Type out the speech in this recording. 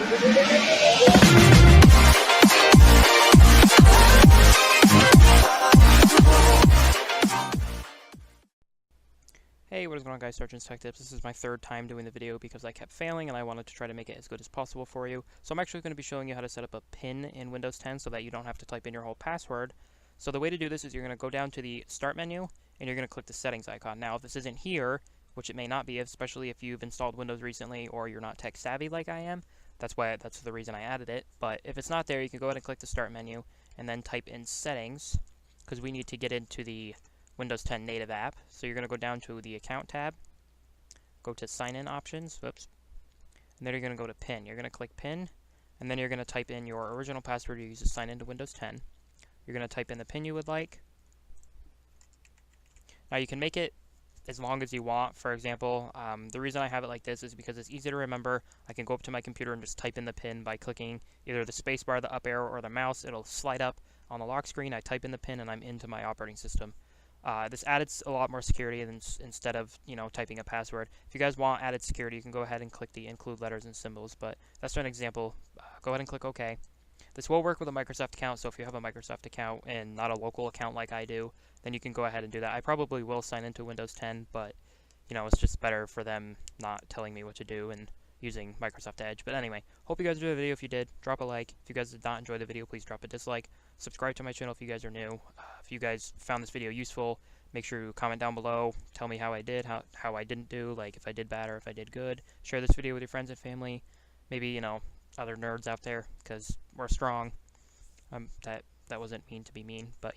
Hey, what is going on, guys? Sergeant's Tech Tips. This is my third time doing the video because I kept failing and I wanted to try to make it as good as possible for you. So I'm actually going to be showing you how to set up a pin in Windows 10 so that you don't have to type in your whole password. So the way to do this is you're going to go down to the Start menu and you're going to click the Settings icon. Now, if this isn't here, which it may not be, especially if you've installed Windows recently or you're not tech savvy like I am, that's the reason I added it. But if it's not there, you can go ahead and click the Start menu and then type in Settings, because we need to get into the Windows 10 native app. So you're going to go down to the Account tab, go to Sign In Options, whoops, and then you're going to go to PIN. You're going to click PIN, and then you're going to type in your original password you use to sign into Windows 10. You're going to type in the PIN you would like. Now you can make it as long as you want. For example, the reason I have it like this is because it's easy to remember. I can go up to my computer and just type in the PIN by clicking either the space bar, the up arrow, or the mouse. It'll slide up on the lock screen. I type in the PIN and I'm into my operating system. This added a lot more security than instead of, typing a password. If you guys want added security, you can go ahead and click the include letters and symbols, but that's an example. Go ahead and click OK. This will work with a Microsoft account, so if you have a Microsoft account and not a local account like I do, then you can go ahead and do that. I probably will sign into Windows 10, but, it's just better for them not telling me what to do and using Microsoft Edge. But anyway, hope you guys enjoyed the video. If you did, drop a like. If you guys did not enjoy the video, please drop a dislike. Subscribe to my channel if you guys are new. If you guys found this video useful, make sure you comment down below. Tell me how I did, how I didn't do, like if I did bad or if I did good. Share this video with your friends and family. Maybe, other nerds out there, because we're strong. That wasn't mean to be mean, but,